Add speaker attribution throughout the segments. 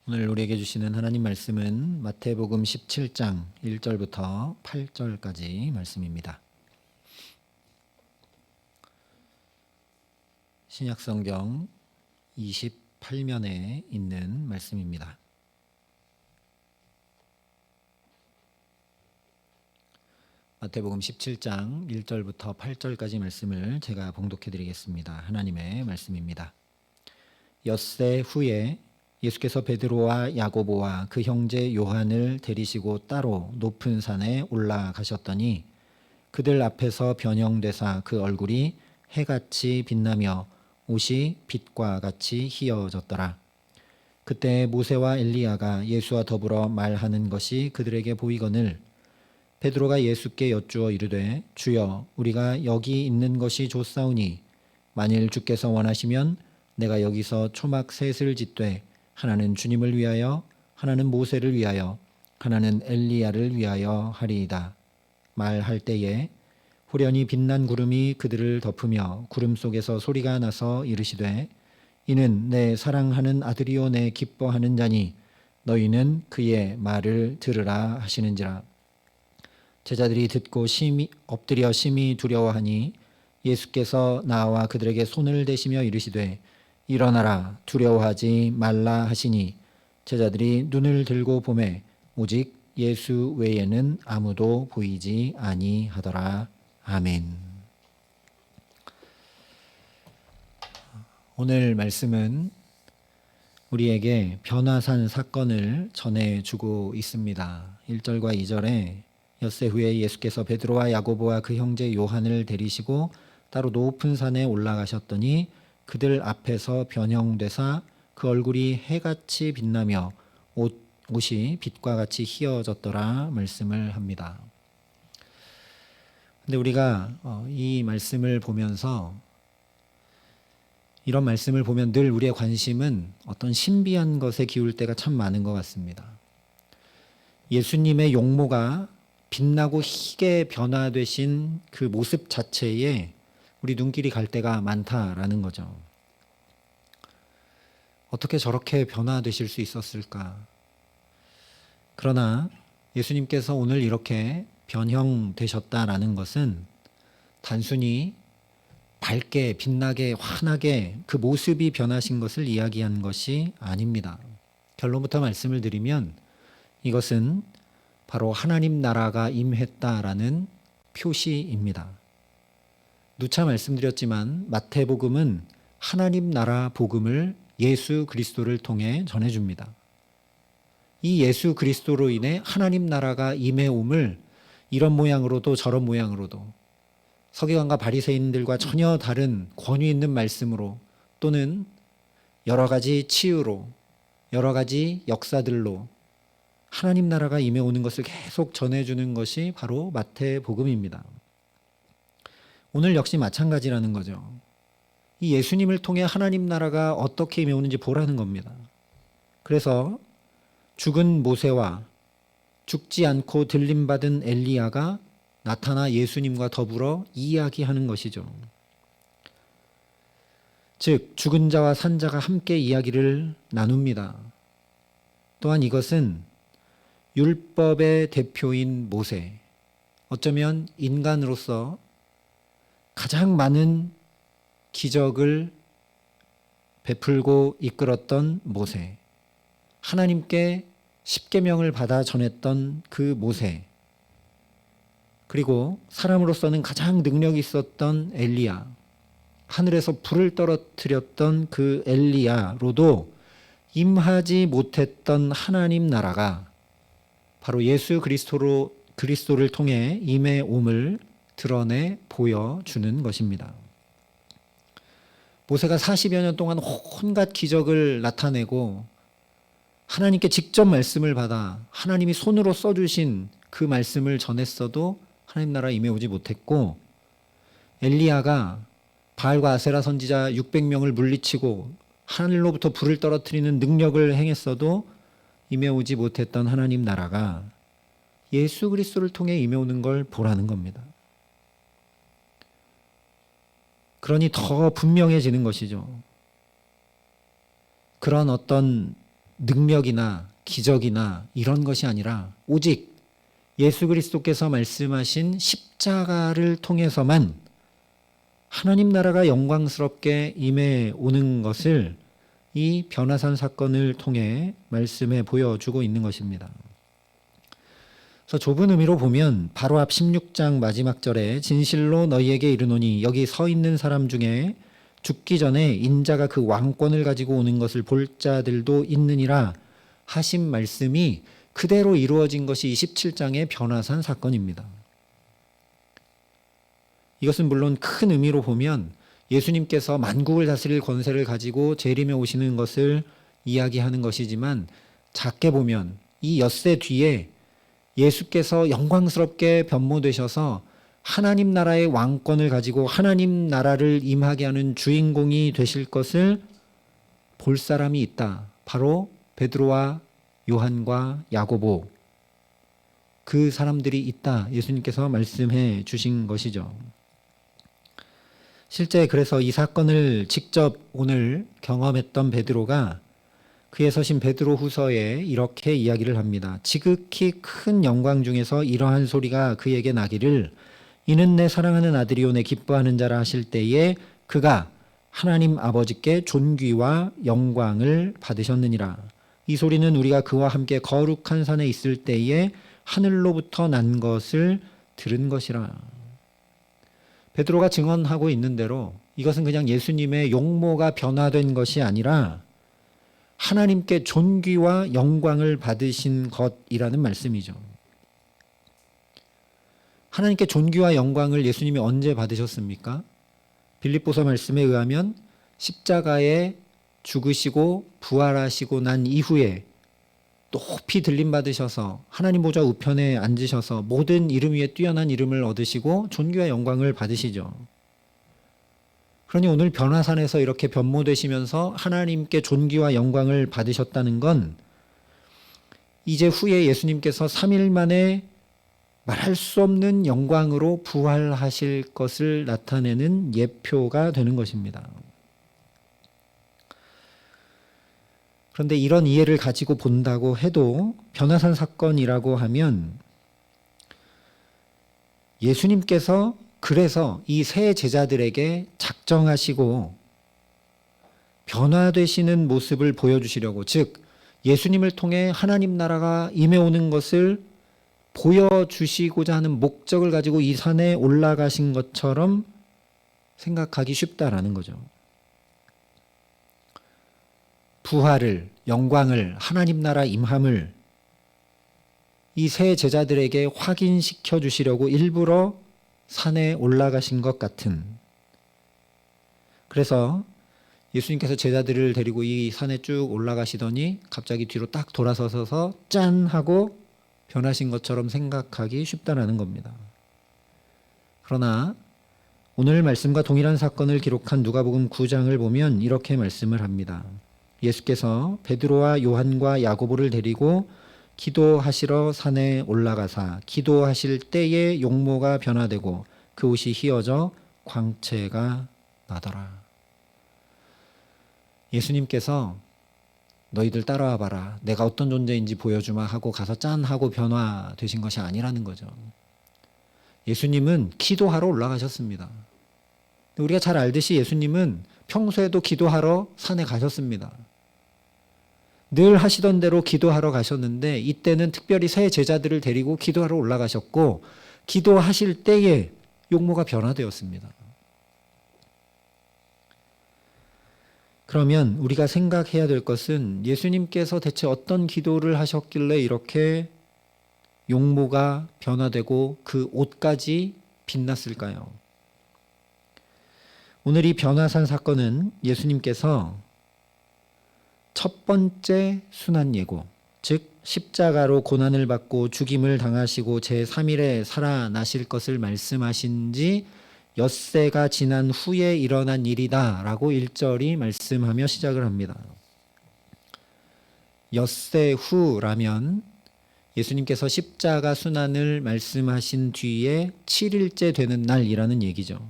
Speaker 1: 오늘 우리에게 주시는 하나님 말씀은 마태복음 17장 1절부터 8절까지 말씀입니다. 신약성경 28면에 있는 말씀입니다. 마태복음 17장 1절부터 8절까지 말씀을 제가 봉독해 드리겠습니다. 하나님의 말씀입니다. 엿새 후에 예수께서 베드로와 야고보와 그 형제 요한을 데리시고 따로 높은 산에 올라가셨더니 그들 앞에서 변형되사 그 얼굴이 해같이 빛나며 옷이 빛과 같이 희어졌더라. 그때 모세와 엘리야가 예수와 더불어 말하는 것이 그들에게 보이거늘 베드로가 예수께 여쭈어 이르되 주여 우리가 여기 있는 것이 좋사오니 만일 주께서 원하시면 내가 여기서 초막 셋을 짓되 하나는 주님을 위하여 하나는 모세를 위하여 하나는 엘리야를 위하여 하리이다. 말할 때에 후련히 빛난 구름이 그들을 덮으며 구름 속에서 소리가 나서 이르시되 이는 내 사랑하는 아들이요 내 기뻐하는 자니 너희는 그의 말을 들으라 하시는지라. 제자들이 듣고 엎드려 심히 두려워하니 예수께서 나와 그들에게 손을 대시며 이르시되 일어나라 두려워하지 말라 하시니 제자들이 눈을 들고 보매 오직 예수 외에는 아무도 보이지 아니하더라. 아멘. 오늘 말씀은 우리에게 변화산 사건을 전해주고 있습니다. 1절과 2절에 엿새 후에 예수께서 베드로와 야고보와 그 형제 요한을 데리시고 따로 높은 산에 올라가셨더니 그들 앞에서 변형되사 그 얼굴이 해같이 빛나며 옷이 빛과 같이 희어졌더라 말씀을 합니다. 근데 우리가 이 말씀을 보면서 이런 말씀을 보면 늘 우리의 관심은 어떤 신비한 것에 기울 때가 참 많은 것 같습니다. 예수님의 용모가 빛나고 희게 변화되신 그 모습 자체에 우리 눈길이 갈 때가 많다라는 거죠. 어떻게 저렇게 변화되실 수 있었을까? 그러나 예수님께서 오늘 이렇게 변형되셨다라는 것은 단순히 밝게 빛나게 환하게 그 모습이 변하신 것을 이야기한 것이 아닙니다. 결론부터 말씀을 드리면 이것은 바로 하나님 나라가 임했다라는 표시입니다. 누차 말씀드렸지만 마태복음은 하나님 나라 복음을 예수 그리스도를 통해 전해줍니다. 이 예수 그리스도로 인해 하나님 나라가 임해옴을 이런 모양으로도 저런 모양으로도 서기관과 바리새인들과 전혀 다른 권위 있는 말씀으로 또는 여러 가지 치유로 여러 가지 역사들로 하나님 나라가 임해오는 것을 계속 전해주는 것이 바로 마태복음입니다. 오늘 역시 마찬가지라는 거죠. 이 예수님을 통해 하나님 나라가 어떻게 임해오는지 보라는 겁니다. 그래서 죽은 모세와 죽지 않고 들림받은 엘리야가 나타나 예수님과 더불어 이야기하는 것이죠. 즉 죽은 자와 산 자가 함께 이야기를 나눕니다. 또한 이것은 율법의 대표인 모세, 어쩌면 인간으로서 가장 많은 기적을 베풀고 이끌었던 모세, 하나님께 십계명을 받아 전했던 그 모세, 그리고 사람으로서는 가장 능력이 있었던 엘리야, 하늘에서 불을 떨어뜨렸던 그 엘리야로도 임하지 못했던 하나님 나라가 바로 예수 그리스도를 통해 임해옴을 드러내 보여주는 것입니다. 모세가 40여 년 동안 온갖 기적을 나타내고 하나님께 직접 말씀을 받아 하나님이 손으로 써주신 그 말씀을 전했어도 하나님 나라 임해오지 못했고, 엘리야가 바알과 아세라 선지자 600명을 물리치고 하늘로부터 불을 떨어뜨리는 능력을 행했어도 임해오지 못했던 하나님 나라가 예수 그리스도를 통해 임해오는 걸 보라는 겁니다. 그러니 더 분명해지는 것이죠. 그런 어떤 능력이나 기적이나 이런 것이 아니라 오직 예수 그리스도께서 말씀하신 십자가를 통해서만 하나님 나라가 영광스럽게 임해 오는 것을 이 변화산 사건을 통해 말씀해 보여주고 있는 것입니다. 그래서 좁은 의미로 보면 바로 앞 16장 마지막 절에 진실로 너희에게 이르노니 여기 서 있는 사람 중에 죽기 전에 인자가 그 왕권을 가지고 오는 것을 볼 자들도 있느니라 하신 말씀이 그대로 이루어진 것이 27장의 변화산 사건입니다. 이것은 물론 큰 의미로 보면 예수님께서 만국을 다스릴 권세를 가지고 재림에 오시는 것을 이야기하는 것이지만 작게 보면 이 엿새 뒤에 예수께서 영광스럽게 변모되셔서 하나님 나라의 왕권을 가지고 하나님 나라를 임하게 하는 주인공이 되실 것을 볼 사람이 있다. 바로 베드로와 요한과 야고보, 그 사람들이 있다. 예수님께서 말씀해 주신 것이죠. 실제 그래서 이 사건을 직접 오늘 경험했던 베드로가 그의 서신 베드로 후서에 이렇게 이야기를 합니다. 지극히 큰 영광 중에서 이러한 소리가 그에게 나기를 이는 내 사랑하는 아들이요 내 기뻐하는 자라 하실 때에 그가 하나님 아버지께 존귀와 영광을 받으셨느니라. 이 소리는 우리가 그와 함께 거룩한 산에 있을 때에 하늘로부터 난 것을 들은 것이라. 베드로가 증언하고 있는 대로 이것은 그냥 예수님의 용모가 변화된 것이 아니라 하나님께 존귀와 영광을 받으신 것이라는 말씀이죠. 하나님께 존귀와 영광을 예수님이 언제 받으셨습니까? 빌립보서 말씀에 의하면 십자가에 죽으시고 부활하시고 난 이후에 높이 들림받으셔서 하나님 보좌 우편에 앉으셔서 모든 이름 위에 뛰어난 이름을 얻으시고 존귀와 영광을 받으시죠. 그러니 오늘 변화산에서 이렇게 변모되시면서 하나님께 존귀와 영광을 받으셨다는 건 이제 후에 예수님께서 3일 만에 말할 수 없는 영광으로 부활하실 것을 나타내는 예표가 되는 것입니다. 그런데 이런 이해를 가지고 본다고 해도 변화산 사건이라고 하면 예수님께서 그래서 이 세 제자들에게 작정하시고 변화되시는 모습을 보여주시려고, 즉 예수님을 통해 하나님 나라가 임해오는 것을 보여주시고자 하는 목적을 가지고 이 산에 올라가신 것처럼 생각하기 쉽다라는 거죠. 부활을, 영광을, 하나님 나라 임함을 이 세 제자들에게 확인시켜 주시려고 일부러 산에 올라가신 것 같은. 그래서 예수님께서 제자들을 데리고 이 산에 쭉 올라가시더니 갑자기 뒤로 딱 돌아서서 짠 하고 변하신 것처럼 생각하기 쉽다라는 겁니다. 그러나 오늘 말씀과 동일한 사건을 기록한 누가복음 9장을 보면 이렇게 말씀을 합니다. 예수께서 베드로와 요한과 야고보를 데리고 기도하시러 산에 올라가사 기도하실 때에 용모가 변화되고 그 옷이 휘어져 광채가 나더라. 예수님께서 너희들 따라와 봐라, 내가 어떤 존재인지 보여주마 하고 가서 짠 하고 변화되신 것이 아니라는 거죠. 예수님은 기도하러 올라가셨습니다. 우리가 잘 알듯이 예수님은 평소에도 기도하러 산에 가셨습니다. 늘 하시던 대로 기도하러 가셨는데 이때는 특별히 새 제자들을 데리고 기도하러 올라가셨고 기도하실 때에 용모가 변화되었습니다. 그러면 우리가 생각해야 될 것은 예수님께서 대체 어떤 기도를 하셨길래 이렇게 용모가 변화되고 그 옷까지 빛났을까요? 오늘 이 변화산 사건은 예수님께서 첫 번째 순환 예고, 즉 십자가로 고난을 받고 죽임을 당하시고 제3일에 살아나실 것을 말씀하신 지 엿새가 지난 후에 일어난 일이다 라고 1절이 말씀하며 시작을 합니다. 엿새 후라면 예수님께서 십자가 순환을 말씀하신 뒤에 7일째 되는 날이라는 얘기죠.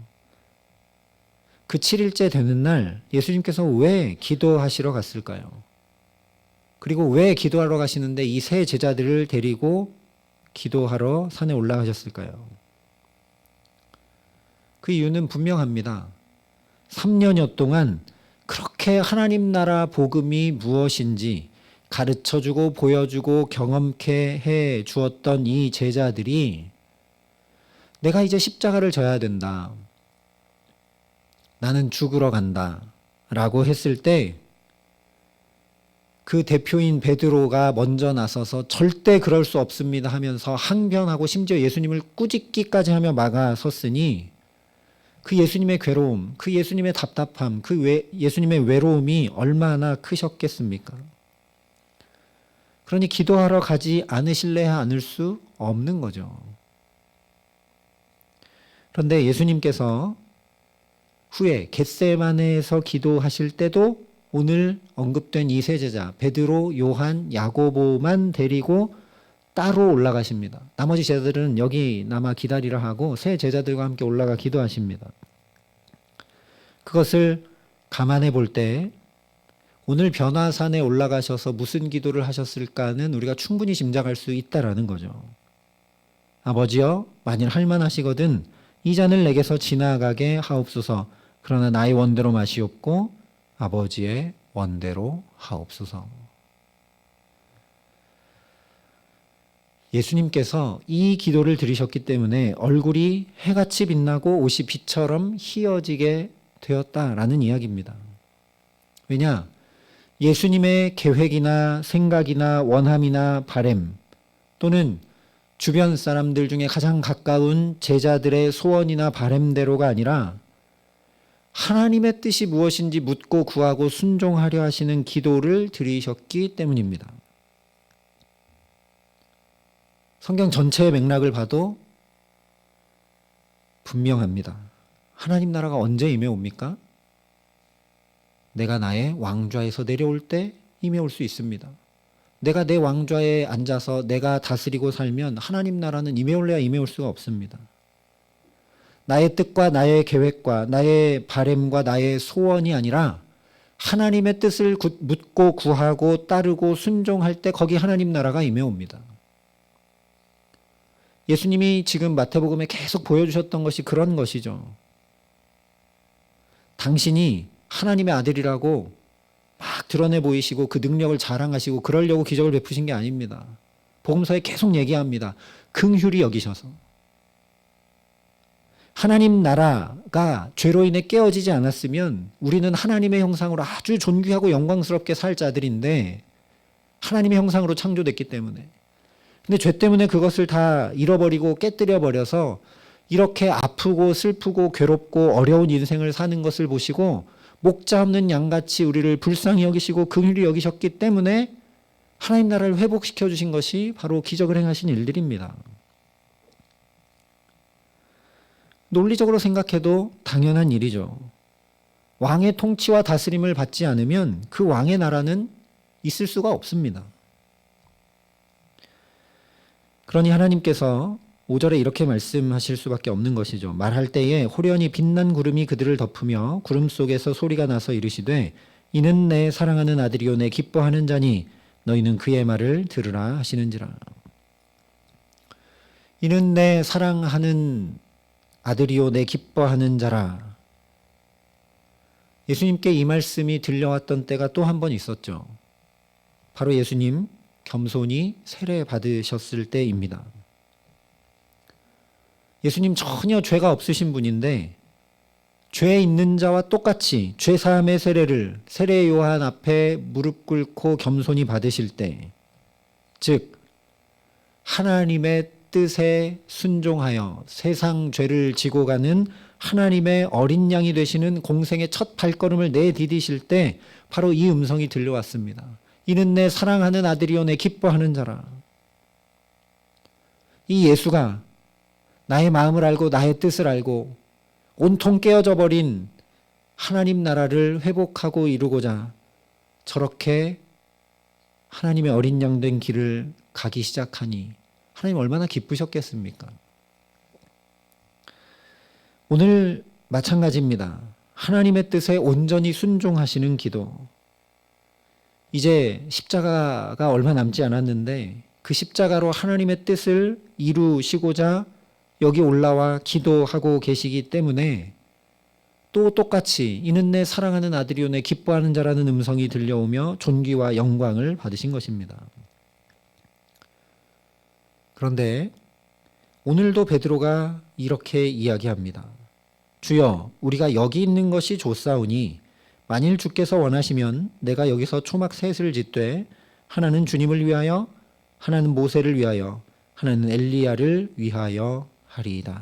Speaker 1: 그 7일째 되는 날 예수님께서 왜 기도하시러 갔을까요? 그리고 왜 기도하러 가시는데 이 세 제자들을 데리고 기도하러 산에 올라가셨을까요? 그 이유는 분명합니다. 3년여 동안 그렇게 하나님 나라 복음이 무엇인지 가르쳐주고 보여주고 경험케 해 주었던 이 제자들이 내가 이제 십자가를 져야 된다. 나는 죽으러 간다. 라고 했을 때 그 대표인 베드로가 먼저 나서서 절대 그럴 수 없습니다 하면서 항변하고 심지어 예수님을 꾸짖기까지 하며 막아섰으니 그 예수님의 괴로움, 그 예수님의 답답함, 예수님의 외로움이 얼마나 크셨겠습니까? 그러니 기도하러 가지 않으실래야 않을 수 없는 거죠. 그런데 예수님께서 후에 겟세마네에서 기도하실 때도 오늘 언급된 이 세 제자 베드로, 요한, 야고보만 데리고 따로 올라가십니다. 나머지 제자들은 여기 남아 기다리라 하고 세 제자들과 함께 올라가 기도하십니다. 그것을 감안해 볼 때 오늘 변화산에 올라가셔서 무슨 기도를 하셨을까는 우리가 충분히 짐작할 수 있다라는 거죠. 아버지여, 만일 할만하시거든 이 잔을 내게서 지나가게 하옵소서. 그러나 나의 원대로 마시옵고 아버지의 원대로 하옵소서. 예수님께서 이 기도를 드리셨기 때문에 얼굴이 해같이 빛나고 옷이 빛처럼 희어지게 되었다라는 이야기입니다. 왜냐? 예수님의 계획이나 생각이나 원함이나 바램 또는 주변 사람들 중에 가장 가까운 제자들의 소원이나 바램대로가 아니라 하나님의 뜻이 무엇인지 묻고 구하고 순종하려 하시는 기도를 드리셨기 때문입니다. 성경 전체의 맥락을 봐도 분명합니다. 하나님 나라가 언제 임해옵니까? 내가 나의 왕좌에서 내려올 때 임해올 수 있습니다. 내가 내 왕좌에 앉아서 내가 다스리고 살면 하나님 나라는 임해올래야 임해올 수가 없습니다. 나의 뜻과 나의 계획과 나의 바램과 나의 소원이 아니라 하나님의 뜻을 묻고 구하고 따르고 순종할 때 거기 하나님 나라가 임해옵니다. 예수님이 지금 마태복음에 계속 보여주셨던 것이 그런 것이죠. 당신이 하나님의 아들이라고 막 드러내 보이시고 그 능력을 자랑하시고 그러려고 기적을 베푸신 게 아닙니다. 복음서에 계속 얘기합니다. 긍휼히 여기셔서. 하나님 나라가 죄로 인해 깨어지지 않았으면 우리는 하나님의 형상으로 아주 존귀하고 영광스럽게 살 자들인데 하나님의 형상으로 창조됐기 때문에. 근데 죄 때문에 그것을 다 잃어버리고 깨뜨려 버려서 이렇게 아프고 슬프고 괴롭고 어려운 인생을 사는 것을 보시고 목자 없는 양같이 우리를 불쌍히 여기시고 긍휼히 여기셨기 때문에 하나님 나라를 회복시켜 주신 것이 바로 기적을 행하신 일들입니다. 논리적으로 생각해도 당연한 일이죠. 왕의 통치와 다스림을 받지 않으면 그 왕의 나라는 있을 수가 없습니다. 그러니 하나님께서 5절에 이렇게 말씀하실 수밖에 없는 것이죠. 말할 때에 호련히 빛난 구름이 그들을 덮으며 구름 속에서 소리가 나서 이르시되 이는 내 사랑하는 아들이요 내 기뻐하는 자니 너희는 그의 말을 들으라 하시는지라. 이는 내 사랑하는 아들이요 내 기뻐하는 자라. 예수님께 이 말씀이 들려왔던 때가 또 한 번 있었죠. 바로 예수님 겸손히 세례 받으셨을 때입니다. 예수님 전혀 죄가 없으신 분인데 죄 있는 자와 똑같이 죄 사함의 세례를 세례 요한 앞에 무릎 꿇고 겸손히 받으실 때, 즉 하나님의 뜻에 순종하여 세상 죄를 지고 가는 하나님의 어린 양이 되시는 공생의 첫 발걸음을 내디디실 때 바로 이 음성이 들려왔습니다. 이는 내 사랑하는 아들이요 내 기뻐하는 자라. 이 예수가 나의 마음을 알고 나의 뜻을 알고 온통 깨어져 버린 하나님 나라를 회복하고 이루고자 저렇게 하나님의 어린 양 된 길을 가기 시작하니 하나님 얼마나 기쁘셨겠습니까? 오늘 마찬가지입니다. 하나님의 뜻에 온전히 순종하시는 기도. 이제 십자가가 얼마 남지 않았는데 그 십자가로 하나님의 뜻을 이루시고자 여기 올라와 기도하고 계시기 때문에 또 똑같이 이는 내 사랑하는 아들이요 내 기뻐하는 자라는 음성이 들려오며 존귀와 영광을 받으신 것입니다. 그런데 오늘도 베드로가 이렇게 이야기합니다. 주여, 우리가 여기 있는 것이 좋사오니 만일 주께서 원하시면 내가 여기서 초막 셋을 짓되 하나는 주님을 위하여, 하나는 모세를 위하여, 하나는 엘리야를 위하여 하리이다.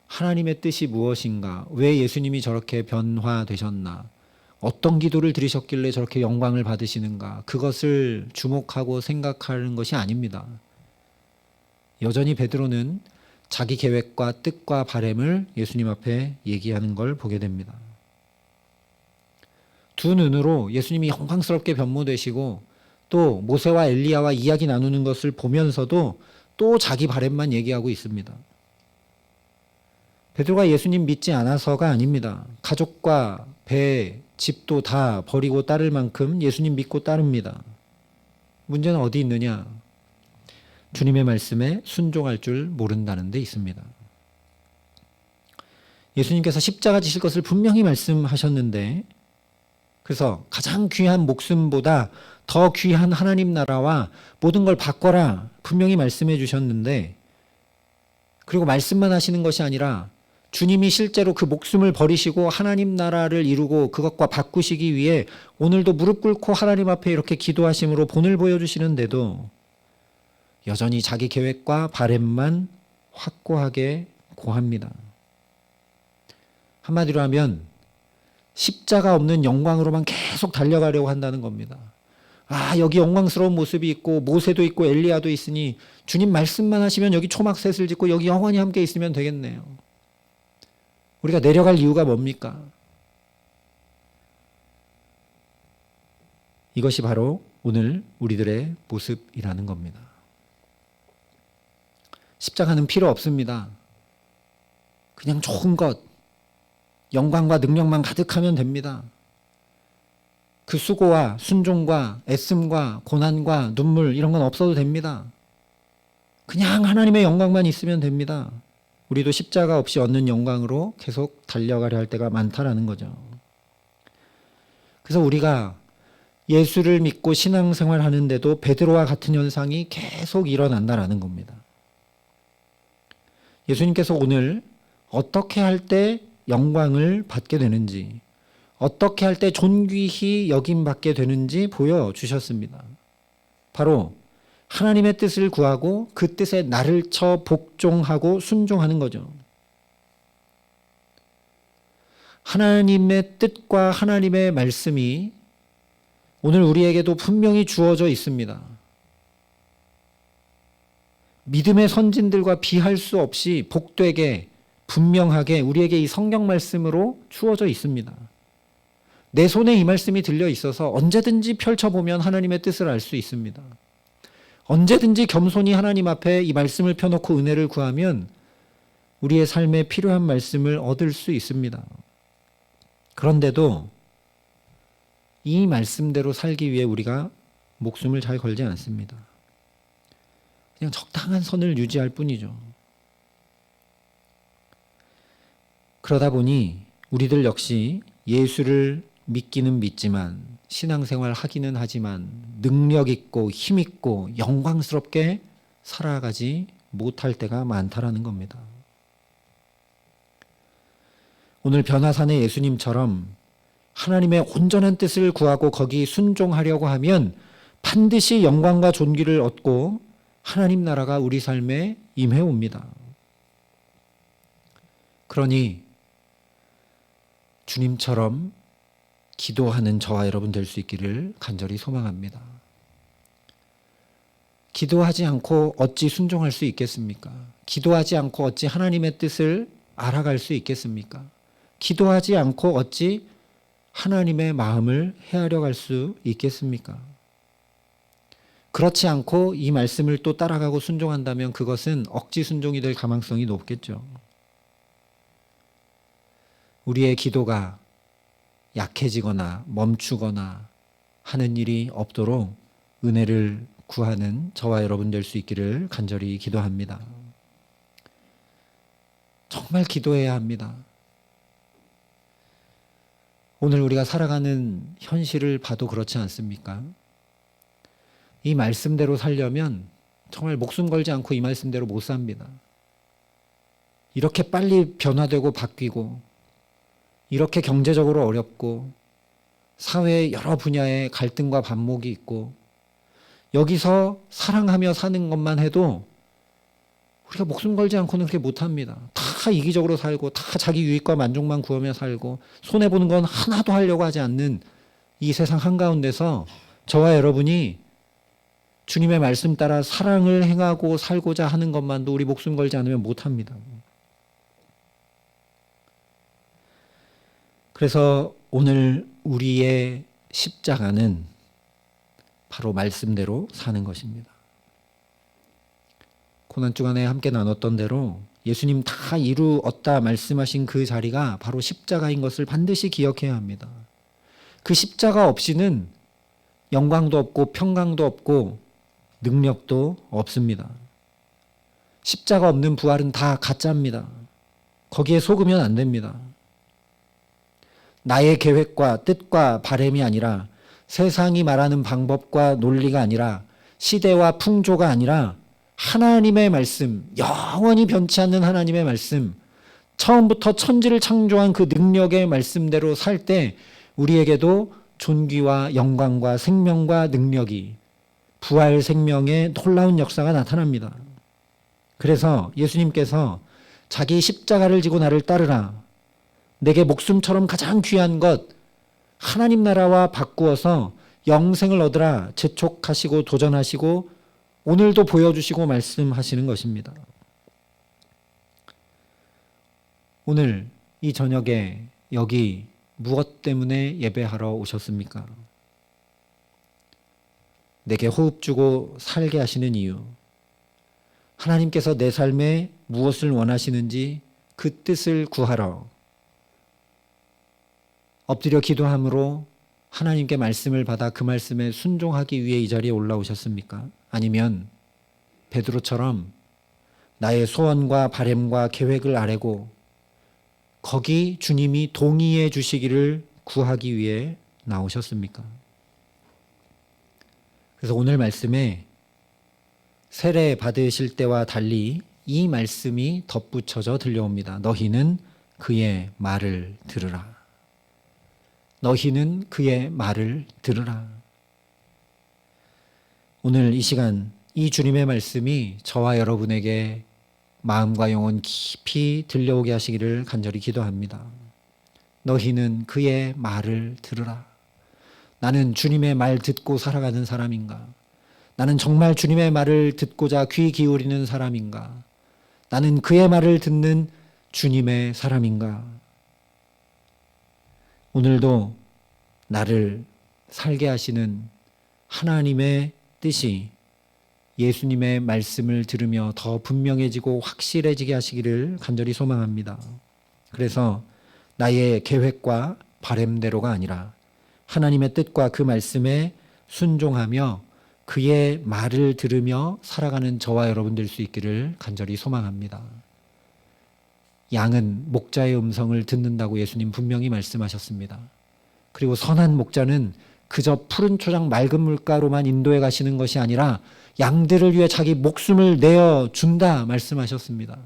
Speaker 1: 하나님의 뜻이 무엇인가? 왜 예수님이 저렇게 변화되셨나? 어떤 기도를 드리셨길래 저렇게 영광을 받으시는가? 그것을 주목하고 생각하는 것이 아닙니다. 여전히 베드로는 자기 계획과 뜻과 바램을 예수님 앞에 얘기하는 걸 보게 됩니다. 두 눈으로 예수님이 영광스럽게 변모되시고 또 모세와 엘리야와 이야기 나누는 것을 보면서도 또 자기 바램만 얘기하고 있습니다. 베드로가 예수님 믿지 않아서가 아닙니다. 가족과 배, 집도 다 버리고 따를 만큼 예수님 믿고 따릅니다. 문제는 어디 있느냐? 주님의 말씀에 순종할 줄 모른다는 데 있습니다. 예수님께서 십자가 지실 것을 분명히 말씀하셨는데 그래서 가장 귀한 목숨보다 더 귀한 하나님 나라와 모든 걸 바꿔라 분명히 말씀해 주셨는데 그리고 말씀만 하시는 것이 아니라 주님이 실제로 그 목숨을 버리시고 하나님 나라를 이루고 그것과 바꾸시기 위해 오늘도 무릎 꿇고 하나님 앞에 이렇게 기도하심으로 본을 보여주시는데도 여전히 자기 계획과 바램만 확고하게 고합니다. 한마디로 하면 십자가 없는 영광으로만 계속 달려가려고 한다는 겁니다. 아, 여기 영광스러운 모습이 있고 모세도 있고 엘리야도 있으니 주님 말씀만 하시면 여기 초막셋을 짓고 여기 영원히 함께 있으면 되겠네요. 우리가 내려갈 이유가 뭡니까? 이것이 바로 오늘 우리들의 모습이라는 겁니다. 십자가는 필요 없습니다. 그냥 좋은 것, 영광과 능력만 가득하면 됩니다. 그 수고와 순종과 애씀과 고난과 눈물 이런 건 없어도 됩니다. 그냥 하나님의 영광만 있으면 됩니다. 우리도 십자가 없이 얻는 영광으로 계속 달려가려 할 때가 많다라는 거죠. 그래서 우리가 예수를 믿고 신앙생활 하는데도 베드로와 같은 현상이 계속 일어난다라는 겁니다. 예수님께서 오늘 어떻게 할 때 영광을 받게 되는지, 어떻게 할 때 존귀히 여김받게 되는지 보여주셨습니다. 바로 하나님의 뜻을 구하고 그 뜻에 나를 쳐 복종하고 순종하는 거죠. 하나님의 뜻과 하나님의 말씀이 오늘 우리에게도 분명히 주어져 있습니다. 믿음의 선진들과 비할 수 없이 복되게 분명하게 우리에게 이 성경 말씀으로 주어져 있습니다. 내 손에 이 말씀이 들려 있어서 언제든지 펼쳐보면 하나님의 뜻을 알 수 있습니다. 언제든지 겸손히 하나님 앞에 이 말씀을 펴놓고 은혜를 구하면 우리의 삶에 필요한 말씀을 얻을 수 있습니다. 그런데도 이 말씀대로 살기 위해 우리가 목숨을 잘 걸지 않습니다. 그냥 적당한 선을 유지할 뿐이죠. 그러다 보니 우리들 역시 예수를 믿기는 믿지만 신앙생활 하기는 하지만 능력 있고 힘 있고 영광스럽게 살아가지 못할 때가 많다라는 겁니다. 오늘 변화산의 예수님처럼 하나님의 온전한 뜻을 구하고 거기 순종하려고 하면 반드시 영광과 존귀를 얻고 하나님 나라가 우리 삶에 임해 옵니다. 그러니 주님처럼 기도하는 저와 여러분 될 수 있기를 간절히 소망합니다. 기도하지 않고 어찌 순종할 수 있겠습니까? 기도하지 않고 어찌 하나님의 뜻을 알아갈 수 있겠습니까? 기도하지 않고 어찌 하나님의 마음을 헤아려 갈 수 있겠습니까? 그렇지 않고 이 말씀을 또 따라가고 순종한다면 그것은 억지 순종이 될 가망성이 높겠죠. 우리의 기도가 약해지거나 멈추거나 하는 일이 없도록 은혜를 구하는 저와 여러분 될 수 있기를 간절히 기도합니다. 정말 기도해야 합니다. 오늘 우리가 살아가는 현실을 봐도 그렇지 않습니까? 이 말씀대로 살려면 정말 목숨 걸지 않고 이 말씀대로 못 삽니다. 이렇게 빨리 변화되고 바뀌고, 이렇게 경제적으로 어렵고, 사회의 여러 분야에 갈등과 반목이 있고, 여기서 사랑하며 사는 것만 해도 우리가 목숨 걸지 않고는 그렇게 못합니다. 다 이기적으로 살고, 다 자기 유익과 만족만 구하며 살고, 손해보는 건 하나도 하려고 하지 않는 이 세상 한가운데서 저와 여러분이 주님의 말씀 따라 사랑을 행하고 살고자 하는 것만도 우리 목숨 걸지 않으면 못합니다. 그래서 오늘 우리의 십자가는 바로 말씀대로 사는 것입니다. 고난주간에 함께 나눴던 대로 예수님 다 이루었다 말씀하신 그 자리가 바로 십자가인 것을 반드시 기억해야 합니다. 그 십자가 없이는 영광도 없고 평강도 없고 능력도 없습니다. 십자가 없는 부활은 다 가짜입니다. 거기에 속으면 안 됩니다. 나의 계획과 뜻과 바람이 아니라, 세상이 말하는 방법과 논리가 아니라, 시대와 풍조가 아니라 하나님의 말씀, 영원히 변치 않는 하나님의 말씀, 처음부터 천지를 창조한 그 능력의 말씀대로 살 때 우리에게도 존귀와 영광과 생명과 능력이, 부활 생명의 놀라운 역사가 나타납니다. 그래서 예수님께서 자기 십자가를 지고 나를 따르라, 내게 목숨처럼 가장 귀한 것 하나님 나라와 바꾸어서 영생을 얻으라 재촉하시고 도전하시고 오늘도 보여주시고 말씀하시는 것입니다. 오늘 이 저녁에 여기 무엇 때문에 예배하러 오셨습니까? 내게 호흡 주고 살게 하시는 이유, 하나님께서 내 삶에 무엇을 원하시는지 그 뜻을 구하러, 엎드려 기도함으로 하나님께 말씀을 받아 그 말씀에 순종하기 위해 이 자리에 올라오셨습니까? 아니면 베드로처럼 나의 소원과 바램과 계획을 아뢰고 거기 주님이 동의해 주시기를 구하기 위해 나오셨습니까? 그래서 오늘 말씀에 세례 받으실 때와 달리 이 말씀이 덧붙여져 들려옵니다. 너희는 그의 말을 들으라. 너희는 그의 말을 들으라. 오늘 이 시간 이 주님의 말씀이 저와 여러분에게 마음과 영혼 깊이 들려오게 하시기를 간절히 기도합니다. 너희는 그의 말을 들으라. 나는 주님의 말 듣고 살아가는 사람인가? 나는 정말 주님의 말을 듣고자 귀 기울이는 사람인가? 나는 그의 말을 듣는 주님의 사람인가? 오늘도 나를 살게 하시는 하나님의 뜻이 예수님의 말씀을 들으며 더 분명해지고 확실해지게 하시기를 간절히 소망합니다. 그래서 나의 계획과 바램대로가 아니라 하나님의 뜻과 그 말씀에 순종하며 그의 말을 들으며 살아가는 저와 여러분 될 수 있기를 간절히 소망합니다. 양은 목자의 음성을 듣는다고 예수님 분명히 말씀하셨습니다. 그리고 선한 목자는 그저 푸른 초장 맑은 물가로만 인도해 가시는 것이 아니라 양들을 위해 자기 목숨을 내어준다 말씀하셨습니다.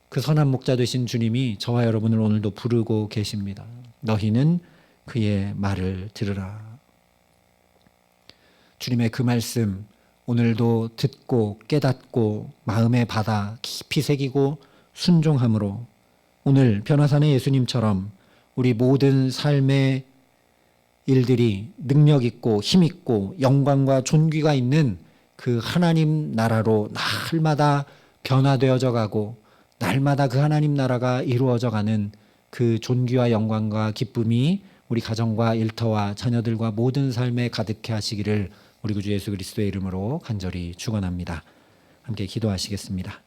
Speaker 1: 그 선한 목자 되신 주님이 저와 여러분을 오늘도 부르고 계십니다. 너희는 그의 말을 들으라. 주님의 그 말씀 오늘도 듣고 깨닫고 마음에 받아 깊이 새기고 순종함으로 오늘 변화산의 예수님처럼 우리 모든 삶의 일들이 능력 있고 힘 있고 영광과 존귀가 있는 그 하나님 나라로 날마다 변화되어져 가고 날마다 그 하나님 나라가 이루어져 가는 그 존귀와 영광과 기쁨이 우리 가정과 일터와 자녀들과 모든 삶에 가득해 하시기를 우리 구주 예수 그리스도의 이름으로 간절히 축원합니다. 함께 기도하시겠습니다.